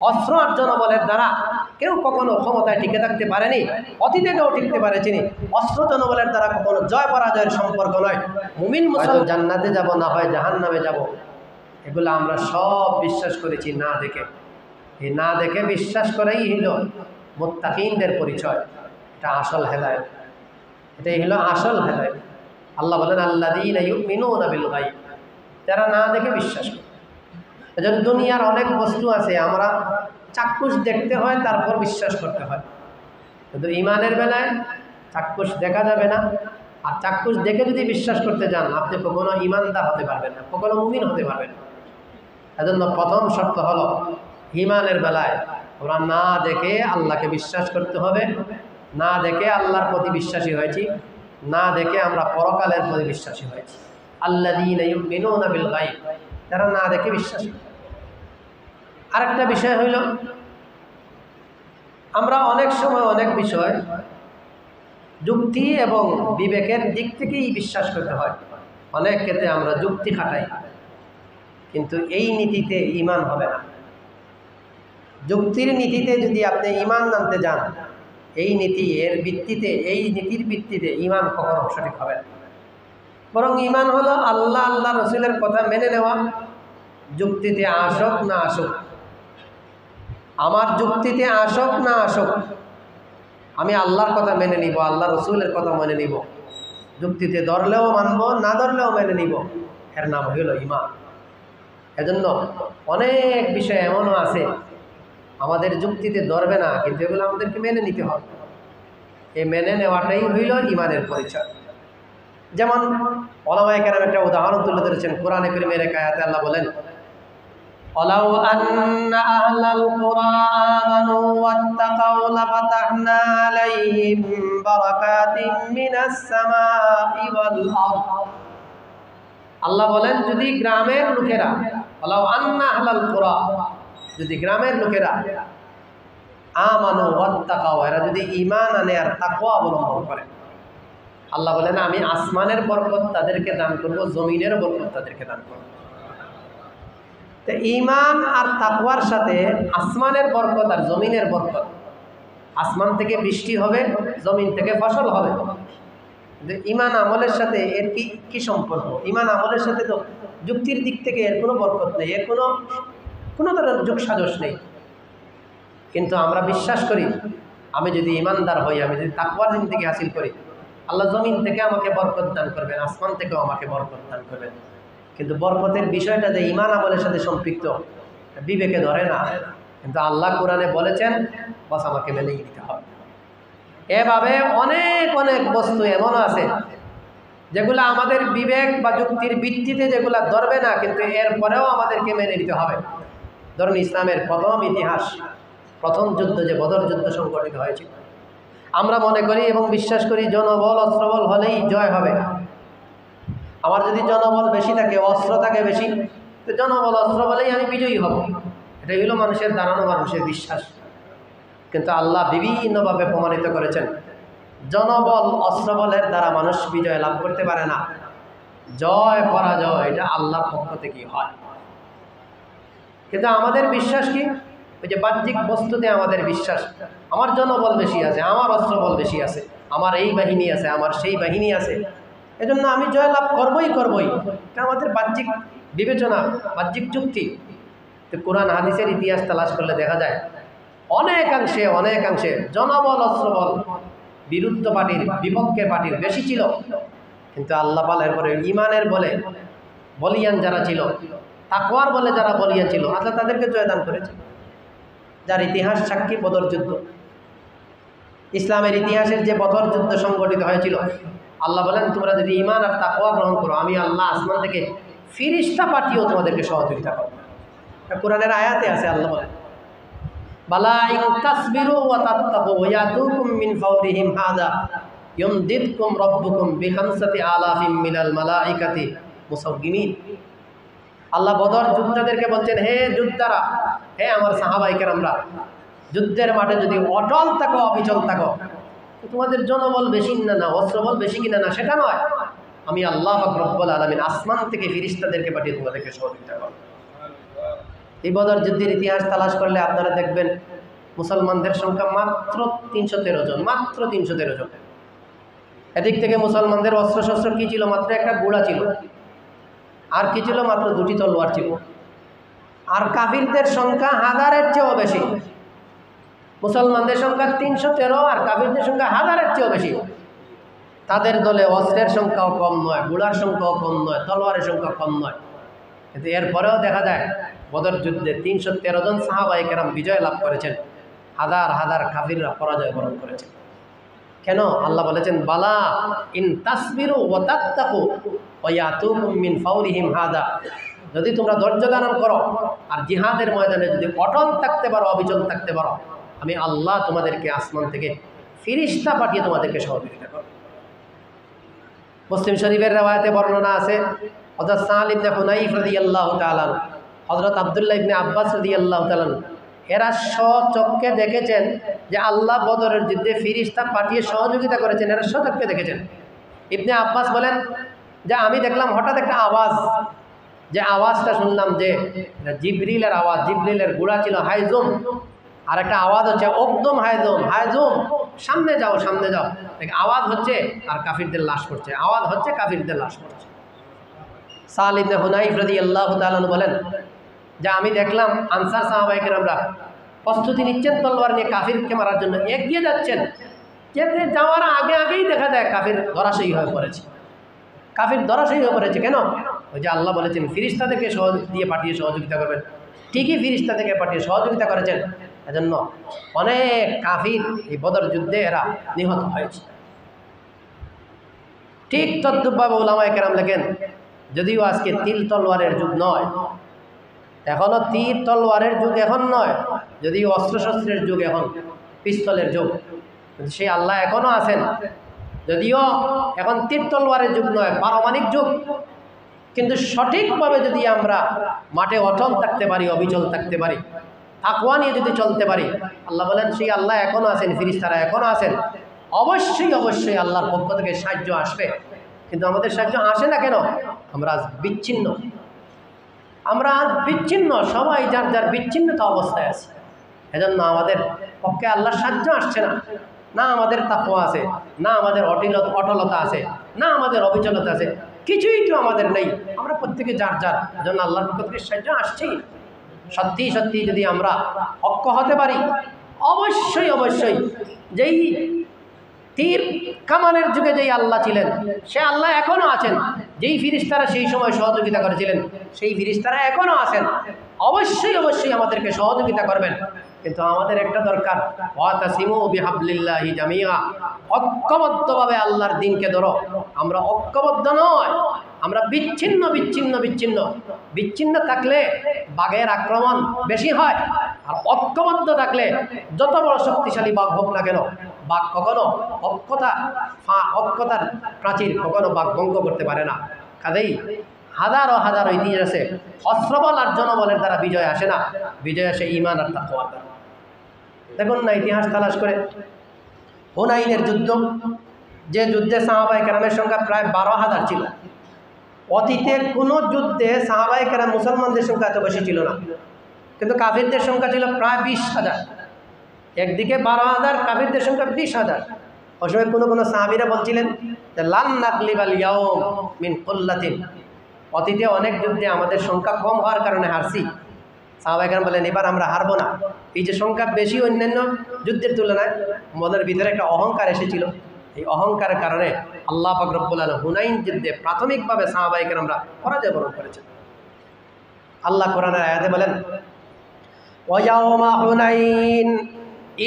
অস্ত্র আর জনবলের দ্বারা কেউ কখনো ক্ষমতায় টিকে থাকতে পারেনি, অতীতে কেউ টিকতে পারেনি। অস্ত্র জনবলের দ্বারা কখনো জয় পরাজয়ের সম্পর্ক নয়। মুমিন মুসলমান জান্নাতে যাব না হয় জাহান্নামে যাব, এগুলো আমরা সব বিশ্বাস করেছি না দেখে। এই না দেখে বিশ্বাস করাই হলো মুত্তাকিনদের পরিচয়। এটা আসল হেদায়েত, এটাই হলো আসল হেদায়েত। আল্লাহ বলেন আল্লাযীনা ইউমিনুনা বিল গায়ব, যারা না দেখে বিশ্বাস করে। এজন্য দুনিয়ার অনেক বস্তু আছে আমরা চাক্ষুষ দেখতে হয়, তারপর বিশ্বাস করতে হয়। কিন্তু ইমানের বেলায় চাক্ষুষ দেখা যাবে না, আর চাক্ষুষ দেখে যদি বিশ্বাস করতে যান আপনি কখনো ইমানদার হতে পারবেন না, কখনো মুমিন হতে পারবেন না। এজন্য প্রথম শর্ত হলো ইমানের বেলায় ওরা না দেখে আল্লাহকে বিশ্বাস করতে হবে। না দেখে আল্লাহর প্রতি বিশ্বাসী হয়েছি, না দেখে আমরা পরকালের প্রতি বিশ্বাসী হয়েছি। আল্লাযীনা ইউমিনুনা বিল গায়ব, যারা না দেখে বিশ্বাস করে। আরেকটা বিষয় হইল, আমরা অনেক সময় অনেক বিষয় যুক্তি এবং বিবেকের দিক থেকেই বিশ্বাস করতে হয়। অনেক ক্ষেত্রে আমরা যুক্তি খাটাই, কিন্তু এই নীতিতে ঈমান হবে না। যুক্তির নীতিতে যদি আপনি ঈমান আনতে যান, এই নীতি এর ভিত্তিতে, এই নীতির ভিত্তিতে ঈমান কখনো সঠিক হবে না। বরং ঈমান হলো আল্লাহ আল্লাহ রসুলের কথা মেনে নেওয়া, যুক্তিতে আসুক না আসুক, আমার যুক্তিতে আসুক না আসুক, আমি আল্লাহর কথা মেনে নিব, আল্লাহ রসুলের কথা মেনে নিব। যুক্তিতে ধরলেও মানব, না ধরলেও মেনে নিব, এর নাম হইল ঈমান। এজন্য অনেক বিষয় এমনও আছে আমাদের যুক্তিতে ধরবে না, কিন্তু এগুলো আমাদেরকে মেনে নিতে হবে। এই মেনে নেওয়াটাই হইল ঈমানের পরিচয়। যেমন উলামায়ে কেরাম একটা উদাহরণ তুলে ধরেছেন। কোরআনে কারীমের এক আয়াতে আল্লাহ বলেন, ওয়ালাউ আন্না আহলাল কুরআ আমানু ওয়াত্তাকাউ লাফাতাহনা আলাইহিম বারাকাতিম মিনাস সামাই ওয়াল আরদ। আল্লাহ বলেন, যদি গ্রামের লোকেরা, ওয়ালাউ আন্না আহলাল কুরআ, যদি গ্রামের লোকেরা আমানু ওয়াত্তাকাউ, এরা যদি ঈমান আনে আর তাকওয়া অবলম্বন করে, আল্লাহ বলেন আমি আসমানের বরকত তাদেরকে দান করব, জমিনের বরকত তাদেরকে দান করব। তো ঈমান আর তাকওয়ার সাথে আসমানের বরকত আর জমিনের বরকত, আসমান থেকে বৃষ্টি হবে, জমিন থেকে ফসল হবে। কিন্তু ঈমান আমলের সাথে এর কি সম্পর্ক? ঈমান আমলের সাথে তো যুক্তির দিক থেকে এর কোনো বরকত নেই, এর কোনো ধরনের যোগ সাজস নেই। কিন্তু আমরা বিশ্বাস করি আমি যদি ঈমানদার হই, আমি যদি তাকওয়ার জিন্দেগি হাসিল করি, আল্লাহ জমিন থেকে আমাকে বরকত দান করবেন, আসমান থেকেও আমাকে বরকত দান করবেন। কিন্তু বরকতের বিষয়টা যে ঈমান আমলের সাথে সম্পৃক্ত, বিবেকে ধরে না। কিন্তু আল্লাহ কোরআনে বলেছেন, বাস আমাকে মেনেই নিতে হবে। এভাবে অনেক অনেক বস্তু এমন আছে যেগুলো আমাদের বিবেক বা যুক্তির ভিত্তিতে যেগুলো ধরবে না, কিন্তু এরপরেও আমাদেরকে মেনে নিতে হবে। ধরুন ইসলামের প্রথম ইতিহাস, প্রথম যুদ্ধ যে বদর যুদ্ধ সংঘটিত হয়েছিল, আমরা মনে করি এবং বিশ্বাস করি জনবল অস্ত্রবল হলেই জয় হবে। আমার যদি জনবল বেশি থাকে, অস্ত্র থাকে বেশি, তো জনবল অস্ত্র বলেই আমি বিজয়ী হব। এটাই হলো মানুষের দাঁড়ানো, মানুষের বিশ্বাস। কিন্তু আল্লাহ বিভিন্নভাবে প্রমাণিত করেছেন জনবল অস্ত্রবলের দ্বারা মানুষ বিজয় লাভ করতে পারে না। জয় পরাজয় এটা আল্লাহর পক্ষ থেকেই হয়। কিন্তু আমাদের বিশ্বাস কি? ওই যে বাহ্যিক বস্তুতে আমাদের বিশ্বাস, আমার জনবল বেশি আছে, আমার অস্ত্রবল বেশি আছে, আমার এই বাহিনী আছে, আমার সেই বাহিনী আছে, এজন্য আমি জয় লাভ করবই। এটা আমাদের বাহ্যিক বিবেচনা, বাহ্যিক যুক্তি। তো কোরআন হাদিসের ইতিহাস তালাশ করলে দেখা যায় অনেকাংশে জনবল অস্ত্রবল বিরুদ্ধ পার্টির, বিপক্ষে পার্টির বেশি ছিল। কিন্তু আল্লাহ পাকের পরে ঈমানের বলে বলিয়ান যারা ছিল, তাকওয়ার বলে যারা বলিয়ান ছিল, আল্লাহ তাদেরকে জয়দান করেছে। যার ইতিহাস সাক্ষী বদর যুদ্ধ, ইসলামের ইতিহাসের যে বদর যুদ্ধ সংগঠিত হয়েছিল, আল্লাহ বলেন তোমরা যদি ঈমান আর তাকওয়া গ্রহণ করো, আমি আল্লাহ আসমান থেকে ফিরিস্তা পাঠিয়েও তোমাদেরকে সহযোগিতা করব। কোরআনের আয়াতে আছে, আল্লাহ বলেন বালা ইন তাসবিরু ওয়া তাত্তাকু ওয়া ইয়াতুকুম মিন ফাওরিহিম হাযা ইউমদিদকুম রাব্বুকুম বিখামসাতি আলাফিম মিনাল মালাইকাতি মুসাওয়িমিন। আল্লাহ বদর যোদ্ধাদেরকে বলছেন, হে যোদ্ধারা, হে আমার সাহাবায়ে কেরামরা, যুদ্ধের মাঠে যদি অটল থাকো, অবিচল থাকো, তোমাদের জনবল বেশি না অস্ত্রবল বেশি কিনা না সেটা নয়, আমি আল্লাহ পাক রব্বুল আলামিন আসমান থেকে ফেরেশতাদেরকে পাঠিয়ে তোমাদেরকে সহযোগিতা করব। এই বদর যুদ্ধের ইতিহাস তালাশ করলে আপনারা দেখবেন মুসলমানদের সংখ্যা মাত্র 313 জন, মাত্র 313 জন। এদিক থেকে মুসলমানদের অস্ত্রশস্ত্র কি ছিল? মাত্র একটা ঘোড়া ছিল, আর কি ছিল? মাত্র 2টি তলোয়ার ছিল। আর কাফিরদের সংখ্যা হাজারের চেয়েও বেশি। মুসলমানদের সংখ্যা 313 আর কাফিরদের সংখ্যা হাজারের চেয়েও বেশি। তাদের দলে অস্ত্রের সংখ্যাও কম নয়, ঘোড়ার সংখ্যাও কম নয়, তলোয়ারের সংখ্যা কম নয়। কিন্তু এরপরেও দেখা যায় বদর যুদ্ধে 313 জন সাহাবায়ে কেরাম বিজয় লাভ করেছেন, হাজার হাজার কাফিররা পরাজয় বরণ করেছেন। কেন? আল্লাহ বলেছেন, বালা ইন তাসবিরু ওয়া তাত্তাকু ওয়া ইয়াতুকুম মিন ফাওরিহিম হাদা। যদি তোমরা ধৈর্য ধারণ করো আর জিহাদের ময়দানে যদি অটল থাকতে পারো, অবিচল থাকতে পারো, আমি আল্লাহ তোমাদেরকে আসমান থেকে ফিরিস্তা পাঠিয়ে তোমাদেরকে সহযোগিতা করব। মুসলিম শরীফের রওয়ায়াতে বর্ণনা আছে, হযরত সাল ইবনে হুনাইফ রাদিয়াল্লাহু তাআলা, হযরত আব্দুল্লাহ ইবনে আব্বাস রাদিয়াল্লাহু তাআলা, এরা স্বচক্ষে দেখেছেন যে আল্লাহ বদরের যুদ্ধে ফিরিস্তা পাঠিয়ে সহযোগিতা করেছেন। এরা স্বচক্ষে দেখেছেন। ইবনে আব্বাস বলেন যে আমি দেখলাম হঠাৎ একটা আওয়াজ, যে আওয়াজটা শুনলাম যে জিবরিলের আওয়াজ। জিবরিলের ঘোড়া ছিল হাইজুম, আর একটা আওয়াজ হচ্ছে একদম হাইজুম, হাইজুম, সামনে যাও, সামনে যাও। আওয়াজ হচ্ছে আর কাফিরদের লাশ পড়ছে, আওয়াজ হচ্ছে, কাফিরদের লাশ পড়ছে। সাল ইবনে হুনাইফ রাদিয়াল্লাহু তাআলা বলেন যে আমি দেখলাম আনসার সাহাবায়ে কেরামরা প্রস্তুতি নিচ্ছেন তলোয়ার নিয়ে কাফিরকে মারার জন্য, এগিয়ে যাচ্ছেন। যেতে যাওয়ার আগে আগেই দেখা যায় কাফির ধরাশয়ী হয়ে পড়েছে। কাফির ধরাশয়ী হয়ে পড়েছে কেন? ওই যে আল্লাহ বলেছেন ফিরিস্তাদেরকে দিয়ে পাঠিয়ে সহযোগিতা করবেন। ঠিকই ফিরিস্তা থেকে পাঠিয়ে সহযোগিতা করেছেন, এজন্য অনেক কাফির এই বদর যুদ্ধে এরা নিহত হয়েছে। ঠিক তদ্রূপভাবে উলামায়ে কেরাম লেখেন, যদিও আজকে তীর তলোয়ারের যুগ নয়, এখনো তীর তলোয়ারের যুগ এখন নয়, যদিও অস্ত্রশস্ত্রের যুগ, এখন পিস্তলের যুগ, কিন্তু সেই আল্লাহ এখনো আছেন। যদিও এখন তীর তলোয়ারের যুগ নয়, পারমাণবিক যুগ, কিন্তু সঠিকভাবে যদি আমরা মাঠে অটল থাকতে পারি, অবিচল থাকতে পারি, তাকওয়া নিয়ে যদি চলতে পারি, আল্লাহ বলেন সেই আল্লাহ এখনো আছেন, ফিরিস্তারা এখনো আছেন। অবশ্যই অবশ্যই আল্লাহর পক্ষ থেকে সাহায্য আসবে। কিন্তু আমাদের সাহায্য আসে না কেন? আমরা আজ বিচ্ছিন্ন, আমরা আজ বিচ্ছিন্ন, সবাই যার যার বিচ্ছিন্নতা অবস্থায় আছে। এজন্য আমাদের পক্ষে আল্লাহর সাহায্য আসছে না। না আমাদের তাকওয়া আছে, না আমাদের অটলতা আছে, না আমাদের অবিচলতা আছে, কিছুই তো আমাদের নেই। আমরা প্রত্যেকে যার যার, এজন্য আল্লাহর পক্ষ থেকে সাহায্য আসছেই। সত্যি সত্যি যদি আমরা ঐক্য হতে পারি, অবশ্যই অবশ্যই যেই তীর কামানের যুগে যেই আল্লাহ ছিলেন, সে আল্লাহ এখনো আছেন। যেই ফিরিস্তারা সেই সময় সহযোগিতা করেছিলেন, সেই ফিরিস্তারা এখনো আছেন। অবশ্যই অবশ্যই আমাদেরকে সহযোগিতা করবেন। কিন্তু আমাদের একটা দরকার, ওয়াতাসিমু বিহাবলিল্লাহি জামিআ, ঐক্যবদ্ধভাবে আল্লাহর দ্বীনকে ধরো। আমরা ঐক্যবদ্ধ নয়, আমরা বিচ্ছিন্ন বিচ্ছিন্ন বিচ্ছিন্ন বিচ্ছিন্ন থাকলে বাঘের আক্রমণ বেশি হয়, আর ঐক্যবদ্ধ থাকলে যত বড় শক্তিশালী বাঘ হোক না কেন, বাঘ কখনো ঐক্যতার প্রাচীর কখনো বাঘ ভঙ্গ করতে পারে না। কাজেই হাজারো হাজারো ইতিহাস আছে, অস্ত্রবল আর জনবলের দ্বারা বিজয় আসে না, বিজয় আসে ঈমান আর তাকওয়ার দ্বারা। দেখুন না ইতিহাস তালাশ করে, হুনাইনের যুদ্ধ, যে যুদ্ধে সাহাবায়ে কেরামের সংখ্যা প্রায় 12,000 ছিল। অতীতে কোনো যুদ্ধে সাহাবায়ে কেরাম মুসলমানদের সংখ্যা এত বেশি ছিল না, কিন্তু কাফিরদের সংখ্যা ছিল প্রায় 20,000। একদিকে 12,000, কাফিরদের সংখ্যা 20,000। ওই সময় কোনো কোনো সাহাবীরা বলছিলেন যে লান নাগলিবাল ইয়াউম মিন কুল্লাতিন, অতীতে অনেক যুদ্ধে আমাদের সংখ্যা কম হওয়ার কারণে হারছি। সাহাবায়ে কেরাম বলেন এবার আমরা হারবো না। এই যে সংখ্যা বেশি অন্যান্য যুদ্ধের তুলনায়, মনের ভিতরে একটা অহংকার এসেছিল। এই অহংকারের কারণে আল্লাহ পাক রব্বুল আলামিন হুনাইন যুদ্ধে প্রাথমিকভাবে সাহাবায়ে কেরামরা পরাজয় বরণ করেছেন। আল্লাহ কোরআনের আয়াতে বলেন, ওয়ায়াউমা হুনাইন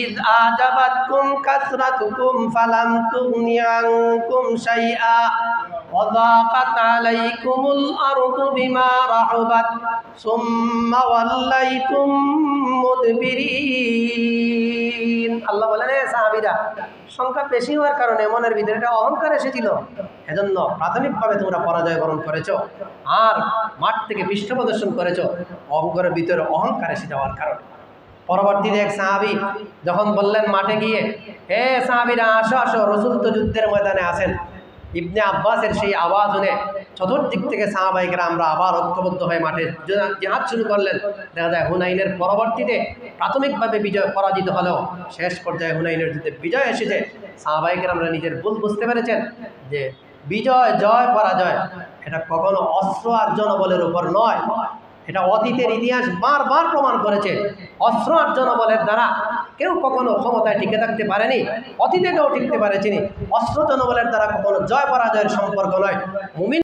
ইয আজাবাতকুম কাসরাতুকুম ফালাম তুগনি আনকুম শাইআ ওয়া যাকাত আলাইকুমুল আরদু বিমা রাহুবাত সুম্মা ওয়াল্লাইতুম মুদবিরিন। আল্লাহ বলেন, সাহাবীরা, সংখ্যা বেশি হওয়ার কারণে মনের ভিতরে একটা অহংকার এসেছিল, এজন্য প্রাথমিকভাবে তোমরা পরাজয় বরণ করেছো আর মাঠ থেকে পৃষ্ঠ প্রদর্শন করেছো, অহংকারের ভিতরে অহংকার এসে যাওয়ার কারণে। পরবর্তীতে এক সাহাবী যখন বললেন মাঠে গিয়ে, হে সাহাবীরা আসো আসো, রসুল তো যুদ্ধের ময়দানে আছেন, ইবনে আব্বাসের সেই আওয়াজ শুনে চতুর্দিক থেকে সাহাবায়ে কেরামরা আবার ঐক্যবদ্ধ হয়ে মাঠে জিহাদ শুরু করলেন। দেখা যায় হুনাইনের পরবর্তীতে প্রাথমিকভাবে বিজয় পরাজিত হলেও শেষ পর্যায়ে হুনাইনের যুদ্ধে বিজয় এসেছে। সাহাবায়ে কেরামরা নিজের ভুল বুঝতে পেরেছেন যে বিজয় জয় পরাজয় এটা কখনো অস্ত্র আর জনবলের উপর নয়। এটা অতীতের ইতিহাস বারবার প্রমাণ করেছে, অস্ত্র আর জনবলের দ্বারা কেউ কখনো ক্ষমতায় টিকে থাকতে পারেনি, অতীতে কেউ টিকতে পারেনি। অস্ত্র জনবলের দ্বারা কখনো জয় পরাজয়ের সম্পর্ক নয়। মুমিন